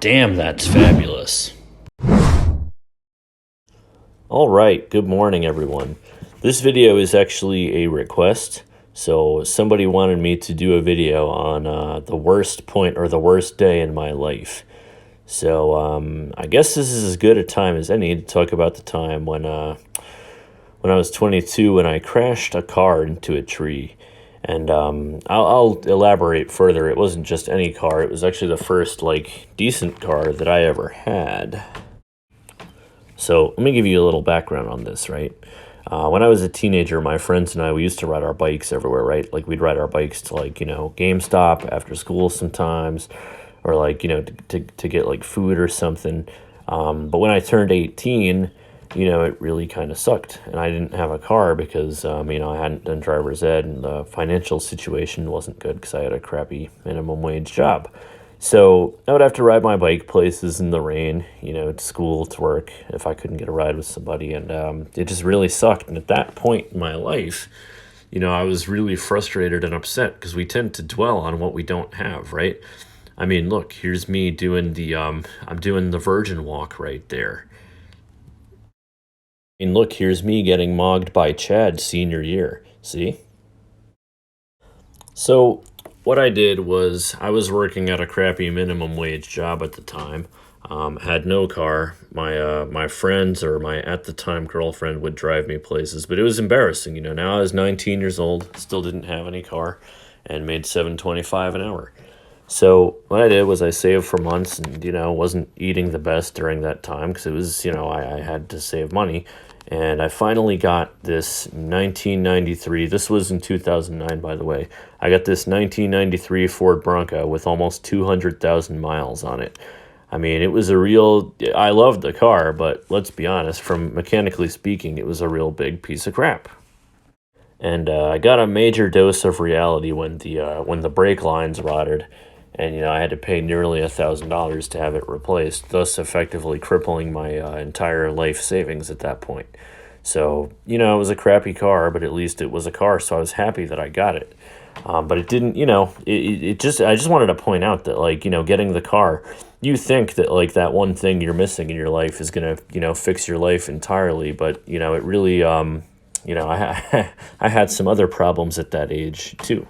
Damn, that's fabulous. All right, good morning, everyone. This video is actually a request. So somebody wanted me to do a video on the worst point or the worst day in my life. So I guess this is as good a time as any to talk about the time when I was 22 and I crashed a car into a tree. And I'll elaborate further. It wasn't just any car. It was actually the first, decent car that I ever had. So let me give you a little background on this, right? When I was a teenager, my friends and I, we used to ride our bikes everywhere, right? Like, we'd ride our bikes to, GameStop after school sometimes, or, to get, food or something. But when I turned 18, it really kind of sucked. And I didn't have a car because, I hadn't done driver's ed, and the financial situation wasn't good because I had a crappy minimum wage job. So I would have to ride my bike places in the rain, to school, to work, if I couldn't get a ride with somebody. And it just really sucked. And at that point in my life, I was really frustrated and upset because we tend to dwell on what we don't have, right? I mean, look, here's me doing I'm doing the Virgin Walk right there. And look, here's me getting mogged by Chad senior year. See? So what I did was I was working at a crappy minimum wage job at the time. Had no car. My friends or my at the time girlfriend would drive me places, but it was embarrassing. Now I was 19 years old, still didn't have any car, and made $7.25 an hour. So what I did was I saved for months and, wasn't eating the best during that time because it was, I had to save money. And I finally got this 1993. This was in 2009, by the way. I got this 1993 Ford Bronco with almost 200,000 miles on it. I mean, it was I loved the car, but let's be honest, from mechanically speaking, it was a real big piece of crap. And I got a major dose of reality when the brake lines rotted, and I had to pay nearly $1,000 to have it replaced, thus effectively crippling my entire life savings at that point. So it was a crappy car, but at least it was a car, so I was happy that I got it. But it didn't, I just wanted to point out that, getting the car, you think that, that one thing you're missing in your life is going to, fix your life entirely. But, it really, I had some other problems at that age, too.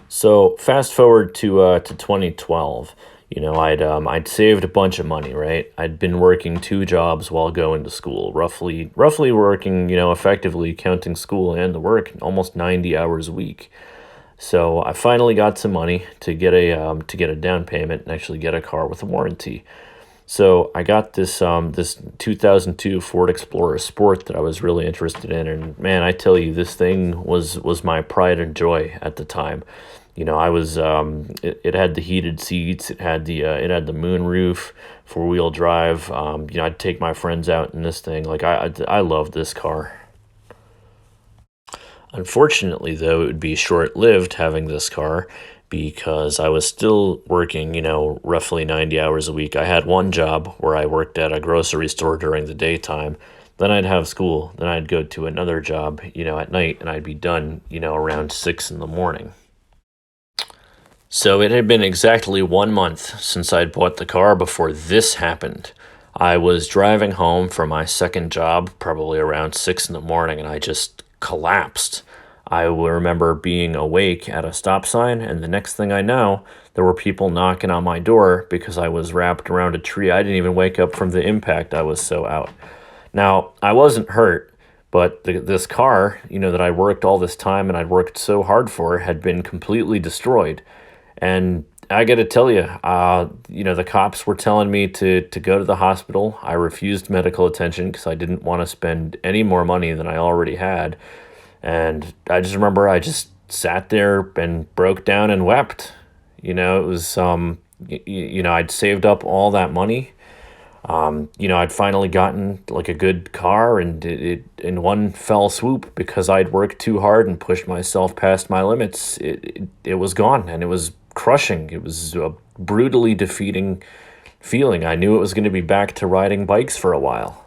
So fast forward to 2012. I'd saved a bunch of money, right? I'd been working two jobs while going to school, roughly working, effectively counting school and the work, almost 90 hours a week. So I finally got some money to get a down payment and actually get a car with a warranty. So I got this 2002 Ford Explorer Sport that I was really interested in, and man, I tell you, this thing was my pride and joy at the time. I was it had the heated seats, it had the moon roof, four-wheel drive. I'd take my friends out in this thing. I loved this car. Unfortunately, though, it would be short-lived having this car because I was still working, roughly 90 hours a week. I had one job where I worked at a grocery store during the daytime. Then I'd have school. Then I'd go to another job, at night, and I'd be done, around 6 in the morning. So it had been exactly 1 month since I'd bought the car before this happened. I was driving home from my second job, probably around 6 in the morning, and I just collapsed. I will remember being awake at a stop sign, and the next thing I know, there were people knocking on my door because I was wrapped around a tree. I didn't even wake up from the impact. I was so out. Now, I wasn't hurt, but this car, that I worked all this time and I'd worked so hard for, had been completely destroyed. And I got to tell you, the cops were telling me to go to the hospital. I refused medical attention because I didn't want to spend any more money than I already had. And I just remember I just sat there and broke down and wept. It was, I'd saved up all that money. I'd finally gotten a good car, and it in one fell swoop, because I'd worked too hard and pushed myself past my limits. It was gone, and it was crushing. It was a brutally defeating feeling. I knew it was going to be back to riding bikes for a while.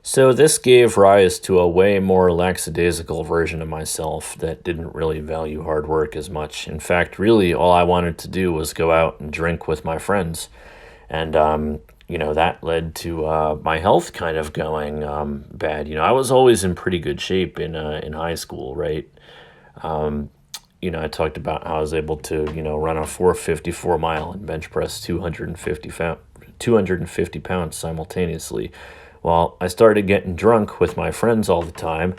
So this gave rise to a way more lackadaisical version of myself that didn't really value hard work as much. In fact, really, all I wanted to do was go out and drink with my friends. And that led to my health kind of going bad. I was always in pretty good shape in high school, right? Um, I talked about how I was able to run a 454 mile and bench press 250 pounds simultaneously. Well, I started getting drunk with my friends all the time,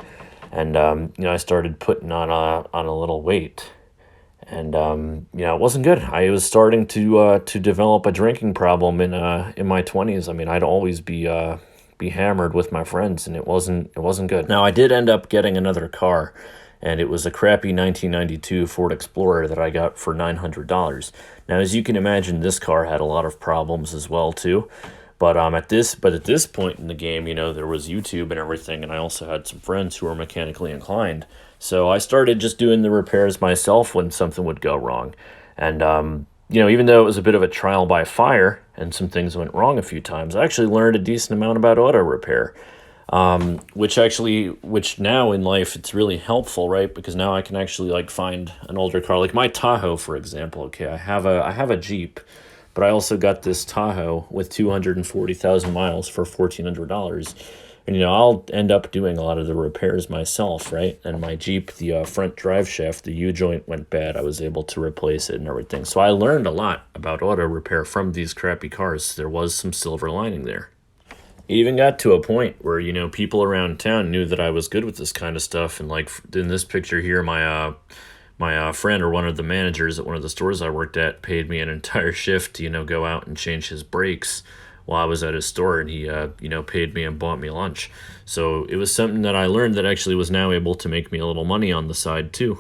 and I started putting on a little weight. And it wasn't good. I was starting to develop a drinking problem in my 20s. I mean, I'd always be hammered with my friends, and it wasn't good. Now, I did end up getting another car, and it was a crappy 1992 Ford Explorer that I got for $900. Now, as you can imagine, this car had a lot of problems as well too. But at this point in the game, there was YouTube and everything, and I also had some friends who were mechanically inclined. So I started just doing the repairs myself when something would go wrong. And even though it was a bit of a trial by fire and some things went wrong a few times, I actually learned a decent amount about auto repair. Which now in life it's really helpful, right? Because now I can actually like find an older car, like my Tahoe, for example. Okay, I have a Jeep, but I also got this Tahoe with 240,000 miles for $1,400. And I'll end up doing a lot of the repairs myself, right? And my Jeep, the front drive shaft, the U-joint went bad. I was able to replace it and everything. So I learned a lot about auto repair from these crappy cars. There was some silver lining there. It even got to a point where, people around town knew that I was good with this kind of stuff. And like in this picture here, my friend or one of the managers at one of the stores I worked at paid me an entire shift to, go out and change his brakes while I was at his store, and he, paid me and bought me lunch. So it was something that I learned that actually was now able to make me a little money on the side too.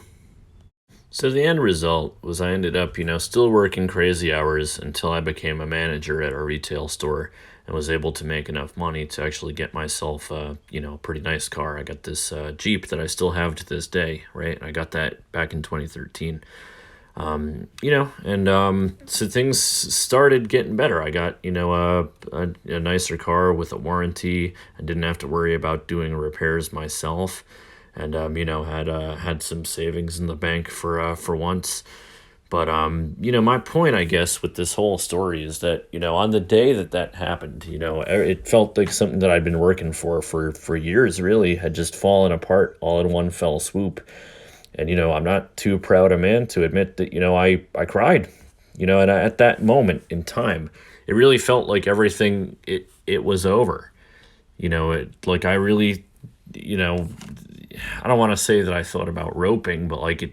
So the end result was I ended up, still working crazy hours until I became a manager at a retail store and was able to make enough money to actually get myself, a pretty nice car. I got this Jeep that I still have to this day, right? I got that back in 2013. So things started getting better. I got, a nicer car with a warranty. I didn't have to worry about doing repairs myself. And, had some savings in the bank for once. But, my point, I guess, with this whole story is that, on the day that happened, it felt like something that I'd been working for years, really, had just fallen apart all in one fell swoop. And, I'm not too proud a man to admit that, I cried, at that moment in time, it really felt like everything, it was over. I really, I don't want to say that I thought about roping, but like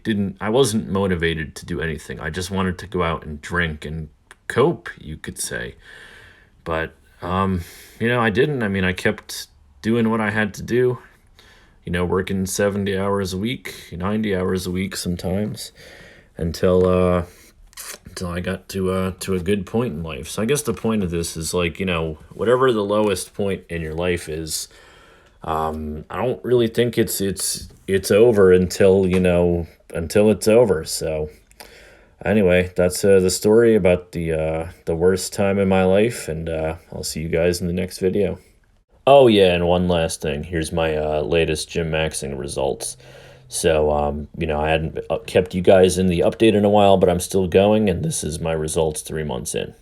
I wasn't motivated to do anything. I just wanted to go out and drink and cope, you could say. But, I didn't. I mean, I kept doing what I had to do, working 70 hours a week, 90 hours a week sometimes until I got to a good point in life. So I guess the point of this is like, whatever the lowest point in your life is, I don't really think it's over until it's over. So anyway, that's the story about the worst time in my life, and I'll see you guys in the next video. Oh yeah, and one last thing. Here's my latest gym maxing results. So I hadn't kept you guys in the update in a while, but I'm still going, and this is my results 3 months in.